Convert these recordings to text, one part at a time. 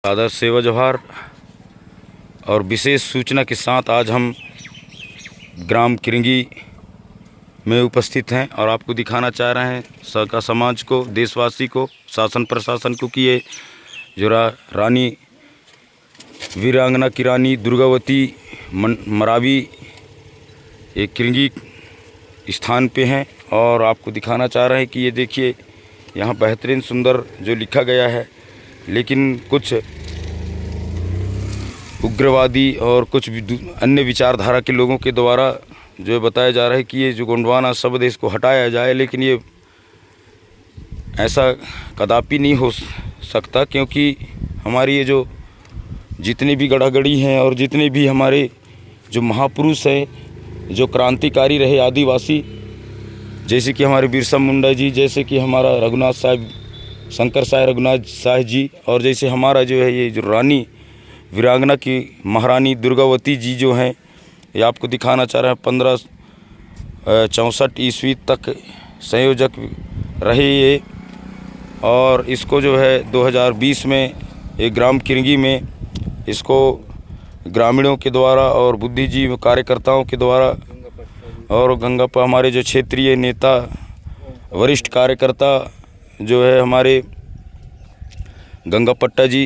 आदर्श सेवा जोहार और विशेष सूचना के साथ आज हम ग्राम किरंगी में उपस्थित हैं और आपको दिखाना चाह रहे हैं सहका समाज को, देशवासी को, शासन प्रशासन को कि ये जो रानी वीरांगना की रानी दुर्गावती मरावी एक किरंगी स्थान पे हैं और आपको दिखाना चाह रहे हैं कि ये देखिए यहाँ बेहतरीन सुंदर जो लिखा गया है, लेकिन कुछ उग्रवादी और कुछ अन्य विचारधारा के लोगों के द्वारा जो बताया जा रहा है कि ये जो गोंडवाना शब्द है इसको हटाया जाए, लेकिन ये ऐसा कदापि नहीं हो सकता, क्योंकि हमारी ये जो जितने भी गढ़ागढ़ी हैं और जितने भी हमारे जो महापुरुष हैं, जो क्रांतिकारी रहे आदिवासी, जैसे कि हमारे बिरसा मुंडा जी, जैसे कि हमारा रघुनाथ साहब, शंकर साय रघुनाथ साय जी, और जैसे हमारा जो है ये जो रानी वीरांगना की महारानी दुर्गावती जी जो हैं, ये आपको दिखाना चाह रहे हैं 1564 ईस्वी तक संयोजक रहे ये, और इसको जो है 2020 में एक ग्राम किरंगी में इसको ग्रामीणों के द्वारा और बुद्धिजीवी कार्यकर्ताओं के द्वारा और गंगापा हमारे जो क्षेत्रीय नेता वरिष्ठ कार्यकर्ता जो है हमारे गंगापट्टा जी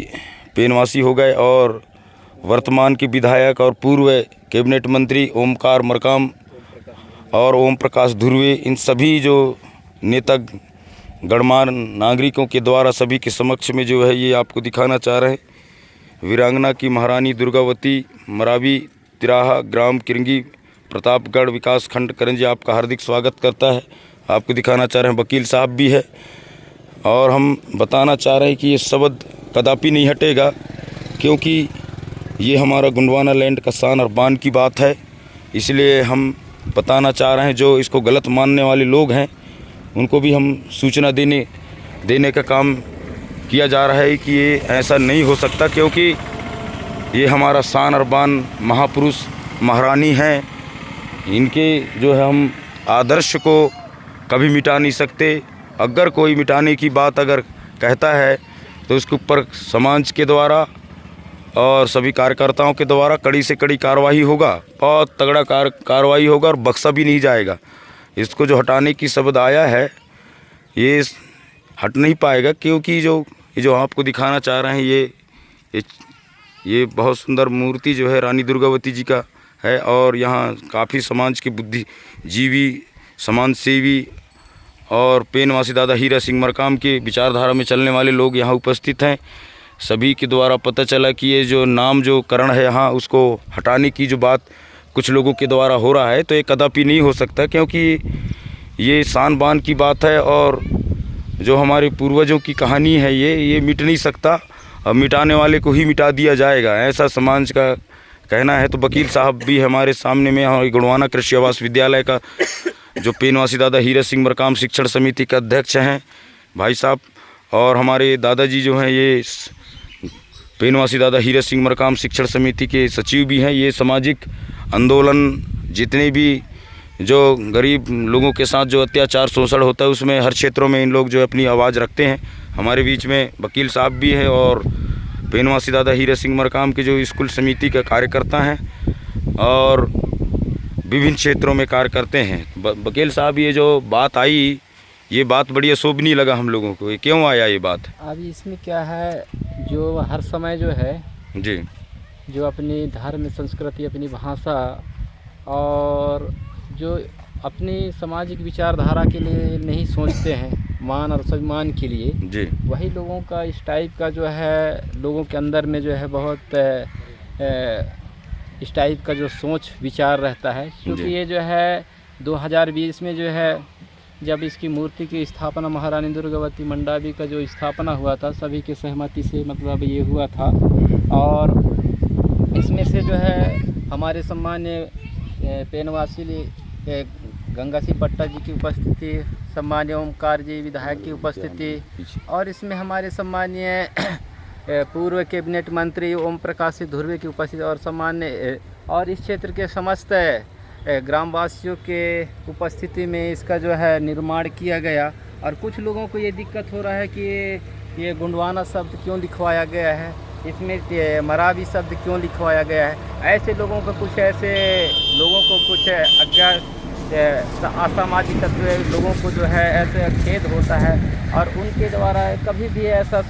पेनवासी हो गए, और वर्तमान के विधायक और पूर्व कैबिनेट मंत्री ओमकार मरकाम और ओम प्रकाश धुर्वे, इन सभी जो नेता गणमान्य नागरिकों के द्वारा सभी के समक्ष में जो है ये आपको दिखाना चाह रहे हैं वीरांगना की महारानी दुर्गावती मरावी तिराहा ग्राम किरंगी प्रतापगढ़ विकास खंड करंजी आपका हार्दिक स्वागत करता है। आपको दिखाना चाह रहे हैं वकील साहब भी है, और हम बताना चाह रहे हैं कि ये शब्द कदापि नहीं हटेगा, क्योंकि ये हमारा गोंडवाना लैंड का शान और बान की बात है। इसलिए हम बताना चाह रहे हैं जो इसको गलत मानने वाले लोग हैं उनको भी हम सूचना देने का काम किया जा रहा है कि ये ऐसा नहीं हो सकता, क्योंकि ये हमारा शान और बान महापुरुष महारानी हैं। इनके जो है हम आदर्श को कभी मिटा नहीं सकते। अगर कोई मिटाने की बात अगर कहता है तो उसके ऊपर समाज के द्वारा और सभी कार्यकर्ताओं के द्वारा कड़ी से कड़ी कार्रवाई होगा, बहुत तगड़ा कार्रवाई होगा और बख्शा भी नहीं जाएगा। इसको जो हटाने की शब्द आया है ये हट नहीं पाएगा, क्योंकि जो आपको दिखाना चाह रहे हैं ये बहुत सुंदर मूर्ति जो है रानी दुर्गावती जी का है, और यहाँ काफ़ी समाज के बुद्धिजीवी, समाज सेवी और पेनवासी दादा हीरा सिंह मरकाम के विचारधारा में चलने वाले लोग यहाँ उपस्थित हैं। सभी के द्वारा पता चला कि ये जो नाम जो करण है यहाँ उसको हटाने की जो बात कुछ लोगों के द्वारा हो रहा है, तो ये कदापि नहीं हो सकता, क्योंकि ये शान बान की बात है और जो हमारे पूर्वजों की कहानी है ये मिट नहीं सकता, और मिटाने वाले को ही मिटा दिया जाएगा, ऐसा समाज का कहना है। तो वकील साहब भी हमारे सामने में, हमारे गोंडवाना कृषि आवास विद्यालय का जो पेनवासी दादा हीरा सिंह मरकाम शिक्षण समिति के अध्यक्ष हैं भाई साहब, और हमारे दादाजी जो हैं ये पेनवासी दादा हीरा सिंह मरकाम शिक्षण समिति के सचिव भी हैं। ये सामाजिक आंदोलन जितने भी जो गरीब लोगों के साथ जो अत्याचार शोषण होता है उसमें हर क्षेत्रों में इन लोग जो अपनी आवाज़ रखते हैं। हमारे बीच में वकील साहब भी हैं और पेनवासी दादा हीरा सिंह मरकाम के जो स्कूल समिति का कार्यकर्ता हैं और विभिन्न क्षेत्रों में कार्य करते हैं। वकील साहब ये जो बात आई ये बात बड़ी अशोभनीय लगा हम लोगों को। ये क्यों आया ये बात? अभी इसमें क्या है, जो हर समय जो है जी जो अपनी धर्म संस्कृति, अपनी भाषा और जो अपनी सामाजिक विचारधारा के लिए नहीं सोचते हैं, मान और सम्मान के लिए जी, वही लोगों का इस टाइप का जो है लोगों के अंदर में जो है बहुत इस टाइप का जो सोच विचार रहता है। क्योंकि ये जो है 2020 में जो है जब इसकी मूर्ति की स्थापना महारानी दुर्गावती मंडावी का जो स्थापना हुआ था, सभी के सहमति से मतलब ये हुआ था, और इसमें से जो है हमारे सम्मान्य पेनवासी गंगा सिंह पट्टा जी की उपस्थिति, सम्मान्य ओमकार जी विधायक की उपस्थिति, और इसमें हमारे सम्मान्य पूर्व कैबिनेट मंत्री ओम प्रकाश धुर्वे की उपस्थिति और सम्मान्य और इस क्षेत्र के समस्त ग्रामवासियों के उपस्थिति में इसका जो है निर्माण किया गया। और कुछ लोगों को ये दिक्कत हो रहा है कि ये गोंडवाना शब्द क्यों लिखवाया गया है। इसमें मरावी शब्द क्यों लिखवाया गया है। ऐसे लोगों को कुछ अज्ञात असामाजिक तत्व लोगों को जो है ऐसे खेद होता है और उनके द्वारा कभी भी ऐसा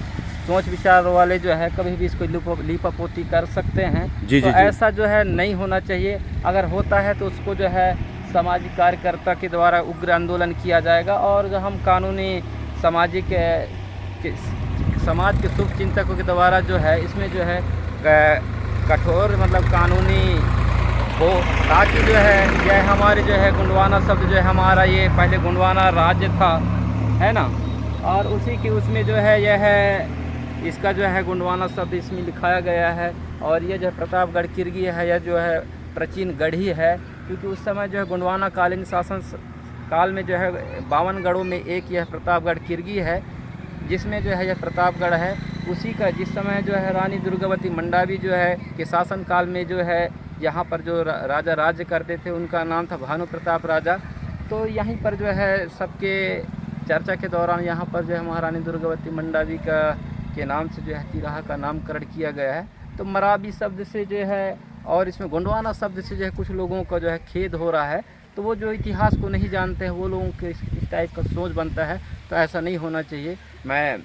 सोच विचार वाले जो है कभी भी इसको लीपापोती कर सकते हैं। जी, तो जी, जी। ऐसा जो है नहीं होना चाहिए। अगर होता है तो उसको जो है सामाजिक कार्यकर्ता के द्वारा उग्र आंदोलन किया जाएगा और जो हम कानूनी समाज के शुभ चिंतकों के द्वारा जो है इसमें जो है कठोर मतलब कानूनी हो, ताकि जो है यह हमारे जो है गोंडवाना शब्द जो है हमारा ये पहले गोंडवाना राज्य था, है ना, और उसी की उसमें जो है यह इसका जो है गोंडवाना शब्द इसमें लिखाया गया है। और ये जो प्रतापगढ़ किरगी है यह जो है प्राचीन गढ़ी है, क्योंकि उस समय जो है गोंडवाना कालीन शासन काल में जो है 52 गढ़ों में एक यह प्रतापगढ़ किरगी है, जिसमें जो है यह प्रतापगढ़ है। उसी का जिस समय जो है रानी दुर्गावती मंडावी जो है के शासन काल में जो है यहाँ पर जो राजा राज्य करते थे उनका नाम था भानु प्रताप राजा। तो यहीं पर जो है सबके चर्चा के दौरान यहाँ पर जो है महारानी दुर्गावती मंडावी के नाम से जो है तिराहा का नामकरण किया गया है। तो मरावी शब्द से जो है और इसमें गोंडवाना शब्द से जो है कुछ लोगों का जो है खेद हो रहा है। तो वो जो इतिहास को नहीं जानते हैं वो लोगों के इस टाइप का सोच बनता है, तो ऐसा नहीं होना चाहिए। मैं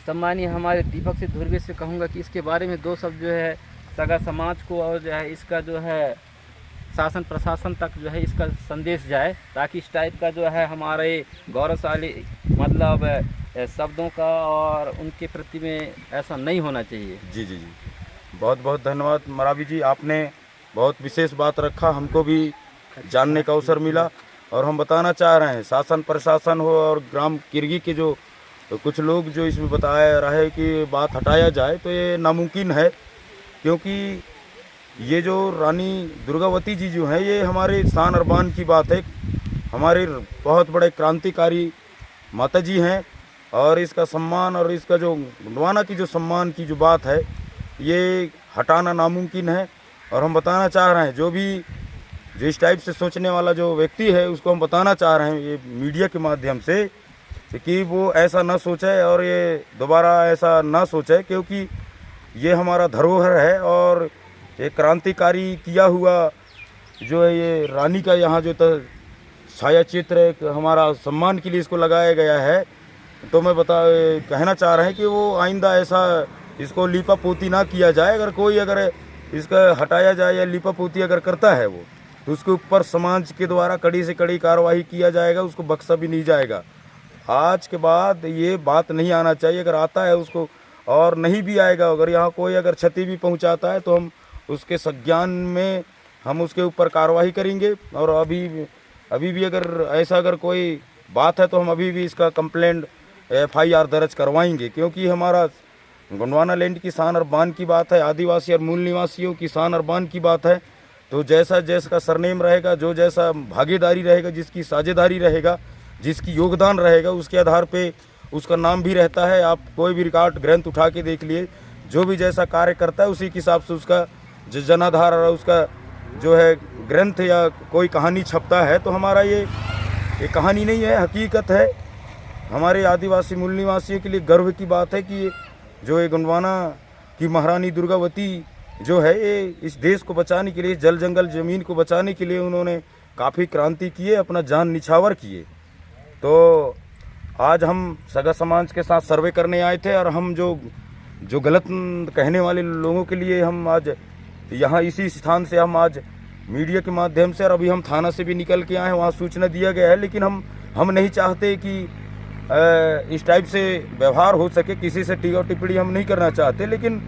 सम्मानीय हमारे दीपक से धुर्वे से कहूँगा कि इसके बारे में 2 शब्द जो है सगा समाज को और जो है इसका जो है शासन प्रशासन तक जो है इसका संदेश जाए, ताकि इस टाइप का जो है हमारे गौरवशाली मतलब शब्दों का और उनके प्रति में ऐसा नहीं होना चाहिए। जी जी जी, बहुत बहुत धन्यवाद मरावी जी, आपने बहुत विशेष बात रखा, हमको भी जानने का अवसर मिला। और हम बताना चाह रहे हैं शासन प्रशासन हो और ग्राम किरगी के जो कुछ लोग जो इसमें बताया रहा है कि बात हटाया जाए, तो ये नामुमकिन है, क्योंकि ये जो रानी दुर्गावती जी जो हैं ये हमारे शान और बान की बात है, हमारे बहुत बड़े क्रांतिकारी माता जी हैं। और इसका सम्मान और इसका जो गोंडवाना की जो सम्मान की जो बात है ये हटाना नामुमकिन है। और हम बताना चाह रहे हैं जो इस टाइप से सोचने वाला जो व्यक्ति है उसको हम बताना चाह रहे हैं ये मीडिया के माध्यम से कि वो ऐसा ना सोचे और ये दोबारा ऐसा ना सोचे, क्योंकि ये हमारा धरोहर है और ये क्रांतिकारी किया हुआ जो है ये रानी का यहाँ जो छाया चित्र हमारा सम्मान के लिए इसको लगाया गया है। तो मैं कहना चाह रहे हैं कि वो आइंदा ऐसा इसको लीपापोती ना किया जाए। अगर कोई इसका हटाया जाए या लीपापोती अगर करता है वो, तो उसके ऊपर समाज के द्वारा कड़ी से कड़ी कार्रवाई किया जाएगा, उसको बख्शा भी नहीं जाएगा। आज के बाद ये बात नहीं आना चाहिए। अगर आता है उसको और नहीं भी आएगा, अगर यहाँ कोई अगर क्षति भी पहुँचाता है तो हम उसके संज्ञान में हम उसके ऊपर कार्रवाई करेंगे। और अभी भी अगर कोई बात है तो हम अभी भी इसका कंप्लेंट FIR दर्ज करवाएंगे, क्योंकि हमारा गोंडवाना लैंड की शान और बान की बात है, आदिवासी और मूल निवासियों की शान और बान की बात है। तो जैसा सरनेम रहेगा, जो जैसा भागीदारी रहेगा, जिसकी साझेदारी रहेगा, जिसकी योगदान रहेगा, उसके आधार पे उसका नाम भी रहता है। आप कोई भी रिकॉर्ड ग्रंथ उठा के देख लिए, जो भी जैसा कार्य करता है उसी के हिसाब से उसका जो जनाधार और उसका जो है ग्रंथ या कोई कहानी छपता है। तो हमारा ये कहानी नहीं है, हकीकत है। हमारे आदिवासी मूल निवासियों के लिए गर्व की बात है कि जो ये गोंडवाना की महारानी दुर्गावती जो है ये इस देश को बचाने के लिए, जल जंगल ज़मीन को बचाने के लिए उन्होंने काफ़ी क्रांति किए, अपना जान निछावर किए। तो आज हम सगा समाज के साथ सर्वे करने आए थे और हम जो गलत कहने वाले लोगों के लिए हम आज यहाँ इसी स्थान से हम आज मीडिया के माध्यम से, और अभी हम थाना से भी निकल के आए हैं, वहाँ सूचना दिया गया है। लेकिन हम नहीं चाहते कि इस टाइप से व्यवहार हो सके, किसी से टीका टिप्पणी हम नहीं करना चाहते, लेकिन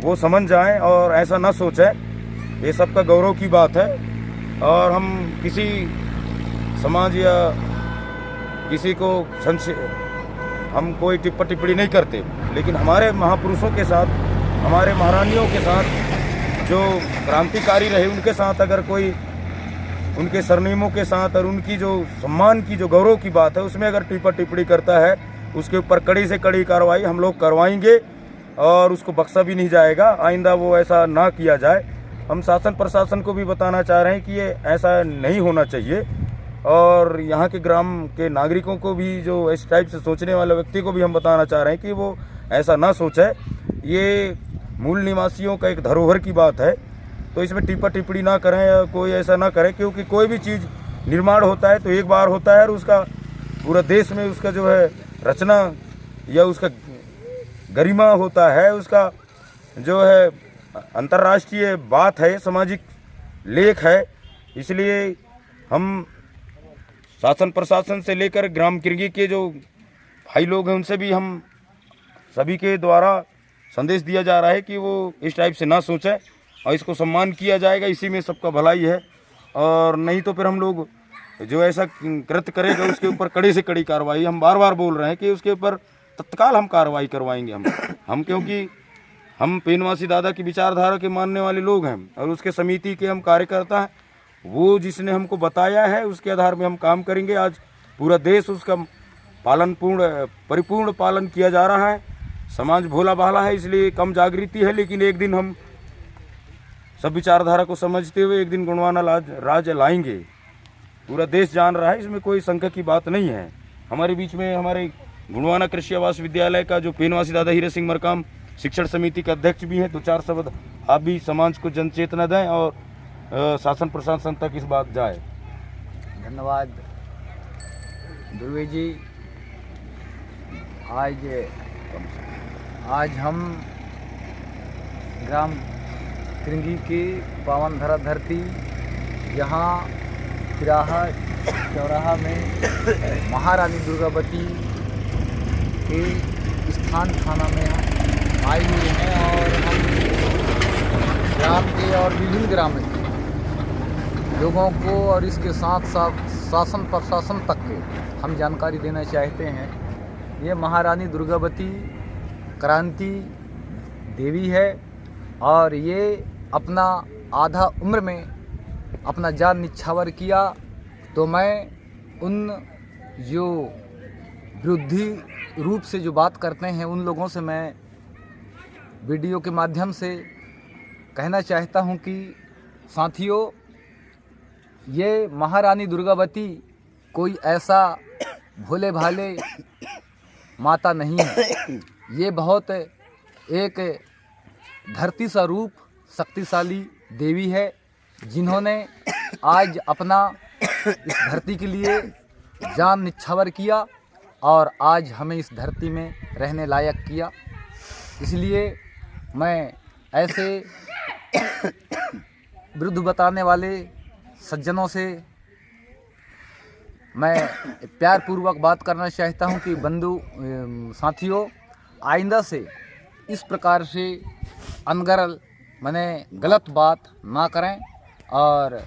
वो समझ जाएं और ऐसा ना सोचें। ये सबका गौरव की बात है और हम किसी समाज या किसी को हम कोई टिप्पणी नहीं करते, लेकिन हमारे महापुरुषों के साथ, हमारे महारानियों के साथ जो क्रांतिकारी रहे उनके साथ अगर कोई उनके सरनेमों के साथ और उनकी जो सम्मान की जो गौरव की बात है उसमें अगर टिप्पणी करता है, उसके ऊपर कड़ी से कड़ी कार्रवाई हम लोग करवाएंगे और उसको बख्शा भी नहीं जाएगा। आइंदा वो ऐसा ना किया जाए। हम शासन प्रशासन को भी बताना चाह रहे हैं कि ये ऐसा नहीं होना चाहिए और यहाँ के ग्राम के नागरिकों को भी, जो इस टाइप से सोचने वाले व्यक्ति को भी हम बताना चाह रहे हैं कि वो ऐसा ना सोचे। ये मूल निवासियों का एक धरोहर की बात है, तो इसमें टिप्पा टिप्पणी ना करें या कोई ऐसा ना करे, क्योंकि कोई भी चीज़ निर्माण होता है तो एक बार होता है और उसका पूरा देश में उसका जो है रचना या उसका गरिमा होता है, उसका जो है अंतर्राष्ट्रीय बात है, सामाजिक लेख है। इसलिए हम शासन प्रशासन से लेकर ग्राम किरगी के जो भाई लोग हैं उनसे भी हम सभी के द्वारा संदेश दिया जा रहा है कि वो इस टाइप से ना सोचें और इसको सम्मान किया जाएगा, इसी में सबका भलाई है। और नहीं तो फिर हम लोग जो ऐसा कृत्य करेगा उसके ऊपर कड़ी से कड़ी कार्रवाई, हम बार बार बोल रहे हैं कि उसके ऊपर तत्काल हम कार्रवाई करवाएंगे। हम क्योंकि हम पेनवासी दादा की विचारधारा के मानने वाले लोग हैं और उसके समिति के हम कार्यकर्ता हैं। वो जिसने हमको बताया है उसके आधार में हम काम करेंगे। आज पूरा देश उसका परिपूर्ण पालन किया जा रहा है। समाज भोला भाला है, इसलिए कम जागृति है, लेकिन एक दिन हम सब विचारधारा को समझते हुए एक दिन गुणवाना राज लाएंगे। पूरा देश जान रहा है, इसमें कोई शंका की बात नहीं है। हमारे बीच में हमारे गुणवाना कृषि आवास विद्यालय का जो पेनवासी दादा हीरे सिंह मरकाम शिक्षण समिति के अध्यक्ष भी हैं। 2-4 शब्द आप भी समाज को जनचेतना दें और शासन प्रशासन तक इस बात जाए। धन्यवाद ध्रुवे जी। आज हम ग्राम किरंगी की पावन धरा धरती यहाँ तिराहा चौराहा में महारानी दुर्गावती के स्थान थाना में आए हुए हैं और हम ग्राम के और विभिन्न ग्राम के लोगों को और इसके साथ साथ शासन प्रशासन तक के हम जानकारी देना चाहते हैं। ये महारानी दुर्गावती क्रांति देवी है और ये अपना आधा उम्र में अपना जान निछावर किया। तो मैं उन जो विरोधी रूप से जो बात करते हैं उन लोगों से मैं वीडियो के माध्यम से कहना चाहता हूं कि साथियों, ये महारानी दुर्गावती कोई ऐसा भोले भाले माता नहीं है। ये बहुत एक धरती सा रूप शक्तिशाली देवी है, जिन्होंने आज अपना इस धरती के लिए जान निछावर किया और आज हमें इस धरती में रहने लायक किया। इसलिए मैं ऐसे विरुद्ध बताने वाले सज्जनों से मैं प्यार पूर्वक बात करना चाहता हूं कि साथियों, आइंदा से इस प्रकार से अनगरल माने गलत बात ना करें। और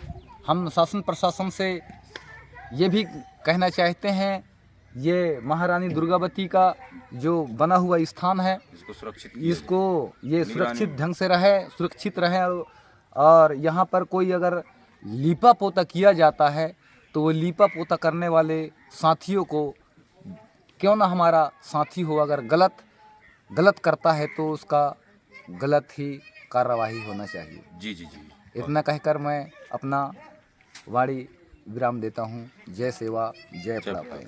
हम शासन प्रशासन से ये भी कहना चाहते हैं, ये महारानी दुर्गावती का जो बना हुआ स्थान है इसको ये सुरक्षित ढंग से रहे, सुरक्षित रहे। और यहाँ पर कोई अगर लीपा पोता किया जाता है तो वो लीपा पोता करने वाले साथियों को, क्यों ना हमारा साथी हो, अगर गलत करता है तो उसका गलत ही कार्रवाई होना चाहिए। जी जी जी। इतना कहकर मैं अपना वाणी विराम देता हूँ। जय सेवा, जय प्रभु।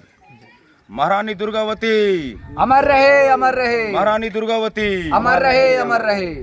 महारानी दुर्गावती अमर रहे, अमर रहे। महारानी दुर्गावती अमर रहे, अमर रहे।